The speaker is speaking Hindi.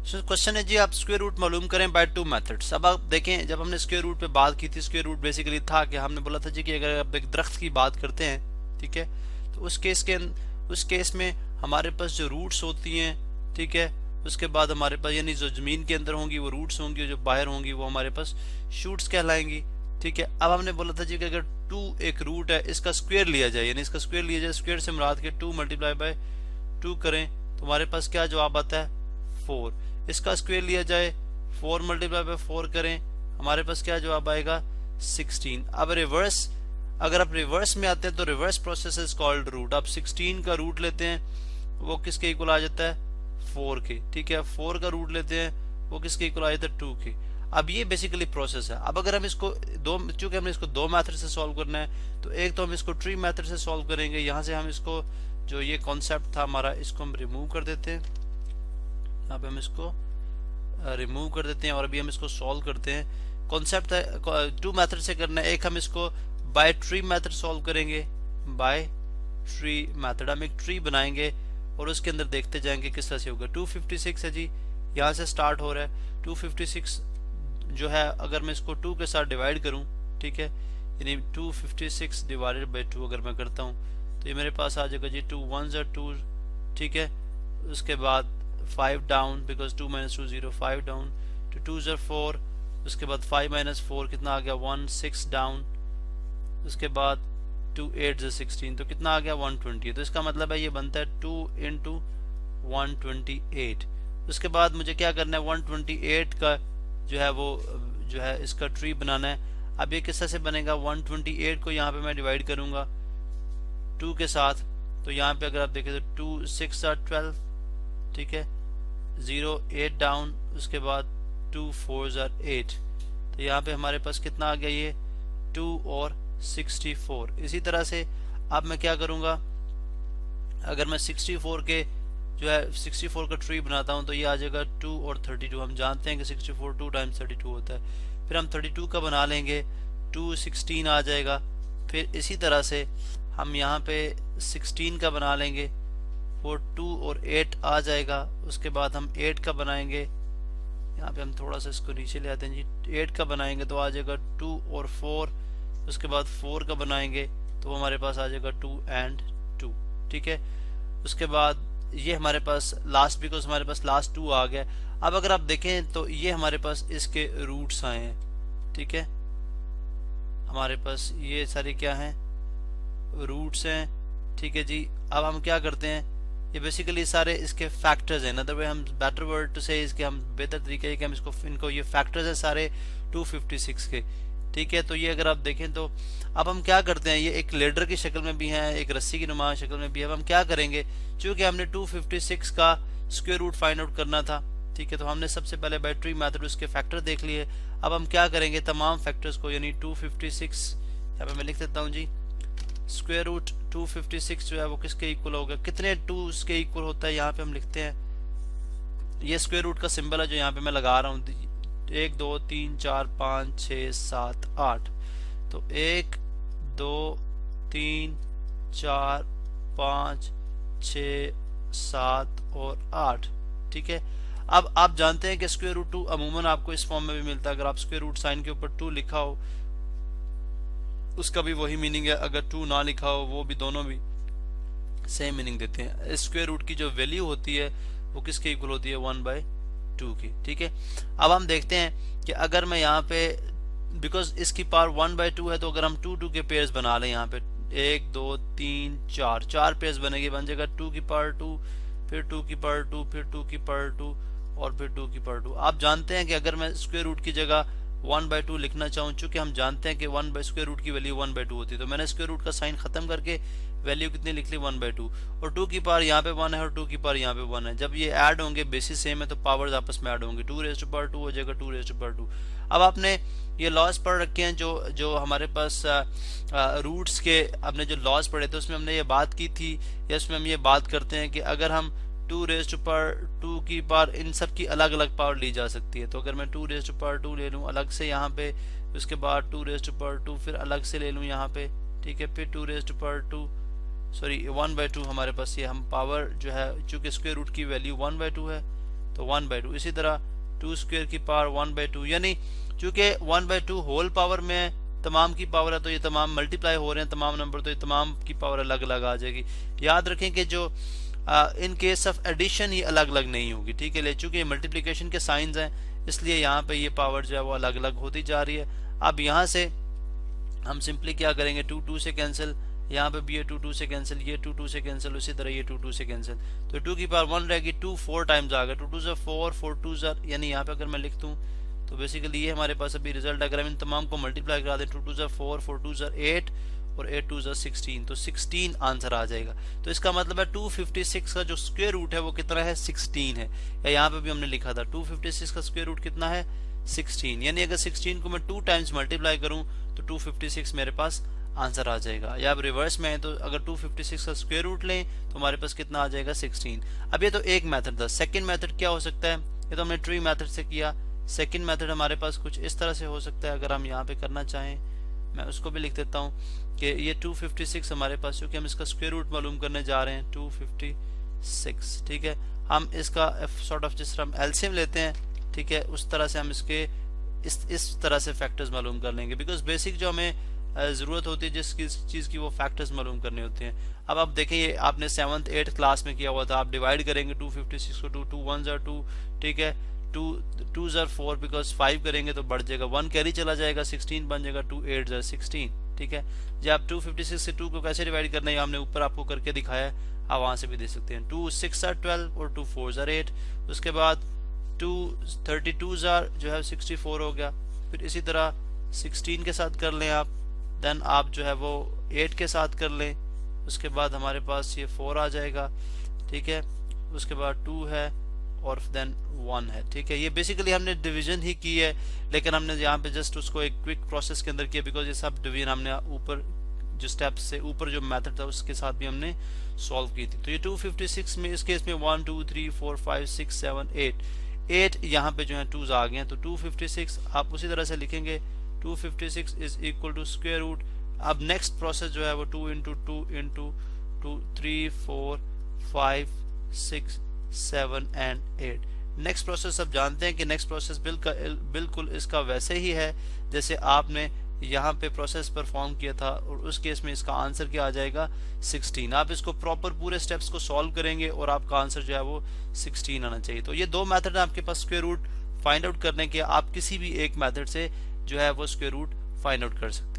क्वेश्चन है जी, आप स्क्वायर रूट मालूम करें बाय टू मेथड्स। अब आप देखें, जब हमने स्क्वायर रूट पे बात की थी, स्क्वायर रूट बेसिकली था कि हमने बोला था जी कि अगर आप एक दरख्त की बात करते हैं, ठीक है, तो उस केस में हमारे पास जो रूट्स होती हैं, ठीक है, उसके बाद हमारे पास यानी जो जमीन के अंदर होंगी वो रूट्स होंगी, जो बाहर होंगी वो हमारे पास शूट्स कहलाएंगी। ठीक है, अब हमने बोला था जी कि अगर टू एक रूट है, इसका स्क्वायर लिया जाए, यानी इसका स्क्वायर लिया जाए, स्क्वायर से मुराद के टू मल्टीप्लाई बाय टू करें तो हमारे पास क्या जवाब आता है, 4। इसका स्क्वायर लिया जाए, 4 मल्टीप्लाई बाय 4 करें, हमारे पास क्या जवाब आएगा, 16। अब रिवर्स, अगर आप रिवर्स में आते हैं तो reverse process is called root. आप 16 का रूट लेते हैं, वो किसके इक्वल आ जाता है, 4 के। ठीक है, 4 का रूट लेते हैं, वो किसके इक्वल आ जाता है, 2 के। अब ये बेसिकली प्रोसेस है। अब अगर हम इसको चूंकि हमने इसको दो मेथड से सॉल्व करना है, तो एक तो हम इसको ट्री मेथड से सॉल्व करेंगे। यहाँ से हम इसको जो ये कॉन्सेप्ट था हमारा, इसको हम रिमूव कर देते हैं, यहाँ पे हम इसको रिमूव कर देते हैं और अभी हम इसको सॉल्व करते हैं। कॉन्सेप्ट है टू मेथड से करना है। एक हम इसको बाय ट्री मेथड सॉल्व करेंगे, बाय ट्री मेथड। हम एक ट्री बनाएंगे और उसके अंदर देखते जाएंगे किस तरह से होगा। 256 है जी, यहाँ से स्टार्ट हो रहा है। 256 जो है, अगर मैं इसको 2 के साथ डिवाइड करूँ, ठीक है, यानी 256 डिवाइडेड बाई 2 अगर मैं करता हूँ तो ये मेरे पास आ जाएगा जी 2 1 2। ठीक है, उसके बाद 5 डाउन, बिकॉज 2 माइनस 2 0, 5 डाउन तो 2 4। उसके बाद 5 माइनस 4 कितना आ गया, 1 6 डाउन। उसके बाद 2 8 16, तो कितना आ गया, 120। तो इसका मतलब है ये बनता है 2 इंटू 128। उसके बाद मुझे क्या करना है, 128 का जो है वो जो है इसका ट्री बनाना है। अब ये किस तरह से बनेगा, 128 को यहाँ पे मैं डिवाइड करूंगा 2 के साथ, तो यहाँ पे अगर आप देखें तो 2 6 12, ठीक है, 0 8 डाउन। उसके बाद 2 4 8, तो यहाँ पे हमारे पास कितना आ गया, ये 2 और 64। इसी तरह से अब मैं क्या करूँगा, अगर मैं 64 के जो है 64 का ट्री बनाता हूँ तो ये आ जाएगा 2 और 32। हम जानते हैं कि 64 2 टाइम्स 32 होता है। फिर हम 32 का बना लेंगे, 2 16 आ जाएगा। फिर इसी तरह से हम यहाँ पे 16 का बना लेंगे, वो 2 और 8 आ जाएगा। उसके बाद हम 8 का बनाएंगे, यहाँ पे हम थोड़ा सा इसको नीचे ले आते हैं जी, 8 का बनाएंगे तो आ जाएगा 2 और 4। उसके बाद 4 का बनाएंगे तो हमारे पास आ जाएगा 2 एंड 2। ठीक है, उसके बाद ये हमारे पास लास्ट, बिकॉज हमारे पास लास्ट 2 आ गया। अब अगर आप देखें तो ये हमारे पास इसके रूट्स आए हैं। ठीक है, हमारे पास ये सारे क्या हैं, रूट्स हैं। ठीक है जी, अब हम क्या करते हैं, ये बेसिकली सारे इसके फैक्टर्स हैं। अदरवाइज हम बेटर वर्ड टू से इसके हम बेहतर तरीके है कि हम इसको इनको ये फैक्टर्स हैं सारे 256 के। ठीक है, तो ये अगर आप देखें तो अब हम क्या करते हैं, ये एक लेडर की शक्ल में भी है, एक रस्सी की नुमा शक्ल में भी है। अब हम क्या करेंगे, चूंकि हमने 256 का स्क्वायर रूट फाइंड आउट करना था, ठीक है, तो हमने सबसे पहले बाय ट्री मेथड उसके फैक्टर देख लिए। अब हम क्या करेंगे, तमाम फैक्टर्स को, यानी 256 यहाँ पे मैं लिख देता हूँ जी, स्क्वायर रूट 256 जो है वो किसके इक्वल होगा, कितने 2 के इक्वल होता है, यहाँ पे हम लिखते हैं। ये स्क्वायर रूट का सिंबल है जो यहाँ पे मैं लगा रहा हूँ, 1 2 3 4 5 6 7 8। तो 1 2 3 4 5 6 7 और 8। ठीक है, अब आप जानते हैं कि स्क्वायर रूट 2 अमूमन आपको इस फॉर्म में भी मिलता है। अगर आप स्क्वायर रूट साइन के ऊपर 2 लिखा हो उसका भी वही मीनिंग है, अगर 2 ना लिखा हो वो भी, दोनों भी सेम मीनिंग देते हैं। स्क्वायर रूट की जो वैल्यू होती है वो किसके इक्वल होती है, 1/2 की। ठीक है, अब हम देखते हैं कि अगर मैं यहाँ पे, बिकॉज इसकी पावर 1/2 है, तो अगर हम 2 2 के पेयर्स बना लें, यहाँ पे 1 2 3 4 पेयर्स बनेंगे, बन जाएगा 2 की पावर 2, फिर 2 की पावर 2, फिर 2 की पावर 2 और फिर 2 की पावर 2। आप जानते हैं कि अगर मैं स्क्वायर रूट की जगह 1/2 लिखना चाहूँ, चूंकि हम जानते हैं कि 1 स्क्वायर रूट की वैल्यू 1/2 होती है, तो मैंने स्क्वायर रूट का साइन खत्म करके वैल्यू कितनी लिख ली, 1/2। और 2 की पावर यहाँ पे 1 है और 2 की पावर यहाँ पे 1 है। जब ये ऐड होंगे, बेसिस सेम है, तो पावर्स आपस में ऐड होंगे, 2 रेज़ टू पावर 2 हो जाएगा 2 रेज़ टू पावर 2। अब आपने ये लॉज पढ़ रखे हैं, जो हमारे पास रूट्स के आपने जो लॉज पढ़े थे उसमें हमने ये बात की थी, या उसमें हम ये बात करते हैं कि अगर हम 2 रेज़ टू पावर 2 की पावर, इन सब की अलग अलग पावर ली जा सकती है। तो अगर मैं 2 रेज़ टू पावर 2 ले लूँ अलग से यहाँ पे, उसके बाद 2 रेज़ टू पावर 2 फिर अलग से ले लूँ यहाँ पे, ठीक है, फिर 2 रेज़ टू पावर 2, सॉरी 1/2 हमारे पास ये हम पावर जो है, चूंकि स्क्वायर रूट की वैल्यू 1/2 है, तो 1/2। इसी तरह 2 स्क्वायर की पावर 1/2, यानी चूंकि 1/2 होल पावर में तमाम की पावर है तो ये तमाम मल्टीप्लाई हो रहे हैं तमाम नंबर, तो ये तमाम की पावर अलग अलग आ जाएगी। याद रखें कि जो इन केस ऑफ एडिशन ये अलग अलग नहीं होगी, ठीक है। ले चूंकि ये मल्टीप्लिकेशन के साइंस हैं इसलिए यहाँ पे ये पावर जो है वो अलग अलग होती जा रही है। अब यहाँ से हम सिंपली क्या करेंगे, 2 2 से कैंसिल, यहाँ पे भी ये 2 2 से कैंसिल, ये 2 2 से कैंसिल, उसी तरह ये 2 2 से कैंसिल, तो 2 की पावर 1 रहेगी। 2 4 टाइम्स आ गया, 2 2 से 4, 4 2 यानी यहाँ पे अगर मैं लिख दूँ तो बेसिकली ये हमारे पास अभी रिजल्ट, अगर हम इन तमाम को मल्टीप्लाई करा दें, 2 2 4, 4 2 8 और 8 2 16, तो 16 आंसर आ जाएगा। तो इसका मतलब है 256 का जो स्क्वायर रूट है वो कितना है, 16 है। या यहाँ पे भी हमने लिखा था 256 का स्क्वायर रूट कितना है, 16, यानी अगर 16 को मैं 2 टाइम्स मल्टीप्लाई करूं तो 256 मेरे पास आंसर आ जाएगा। या अब रिवर्स में है तो अगर 256 का स्क्वायर रूट लें तो हमारे पास कितना आ जाएगा, 16। अब ये तो एक मेथड था। सेकंड मेथड क्या हो सकता है, ये तो हमने ट्री मेथड से किया। सेकंड मेथड हमारे पास कुछ इस तरह से हो सकता है, अगर हम यहाँ पे करना चाहें मैं उसको भी लिख देता हूँ कि ये 256 हमारे पास, क्योंकि हम इसका स्क्वायर रूट मालूम करने जा रहे हैं, 256, ठीक है। हम इसका सॉर्ट ऑफ जिस तरह हम एलसीएम लेते हैं, ठीक है, उस तरह से हम इसके इस तरह से फैक्टर्स मालूम कर लेंगे, बिकॉज बेसिक जो हमें ज़रूरत होती है जिस चीज़ की वो फैक्टर्स मालूम करने होते हैं। अब आप देखें ये आपने 7th 8th क्लास में किया हुआ था, आप डिवाइड करेंगे 256 को 2 1 are 2, ठीक है, 2 2 are 4, बिकॉज 5 करेंगे तो बढ़ जाएगा, 1 कैरी चला जाएगा, 16 बन जाएगा, 2 8 are 16, ठीक है। जब आप 256 से 2 को कैसे डिवाइड करना है हमने ऊपर आपको करके दिखाया है, आप वहाँ से भी देख सकते हैं। 2 6 are 12 और 2 4 are 8। उसके बाद 2 32 जो है 64 हो गया। फिर इसी तरह 16 के साथ कर लें आप, देन आप जो है वो 8 के साथ कर लें, उसके बाद हमारे पास ये 4 आ जाएगा, ठीक है। उसके बाद 2 है और देन 1 है, ठीक है। ये बेसिकली हमने डिवीजन ही की है, लेकिन हमने यहाँ पे जस्ट उसको एक क्विक प्रोसेस के अंदर किया, बिकॉज ये सब डिवीजन हमने ऊपर जो स्टेप्स से ऊपर जो मेथड था उसके साथ भी हमने सॉल्व की थी। तो ये 256 में इस केस में 1 2 3 4 5 6 7 8 यहाँ पे जो है 2s आ गए हैं, तो 256 आप उसी तरह से लिखेंगे, 256 is equal to square root. अब नेक्स्ट प्रोसेस जो है वो 2 into 2 into 2 3 4 5 6 7 and 8। Next process अब जानते हैं कि नेक्स्ट प्रोसेस बिल्कुल इसका वैसे ही है जैसे आपने यहाँ पे प्रोसेस परफॉर्म किया था, और उस केस में इसका आंसर क्या आ जाएगा, 16। आप इसको प्रॉपर पूरे स्टेप्स को सॉल्व करेंगे और आपका आंसर जो है वो 16 आना चाहिए। तो ये दो मेथड है आपके पास स्क्वायर रूट फाइंड आउट करने के, आप किसी भी एक मेथड से जो है वो स्क्वायर रूट फाइंड आउट कर सकते हैं।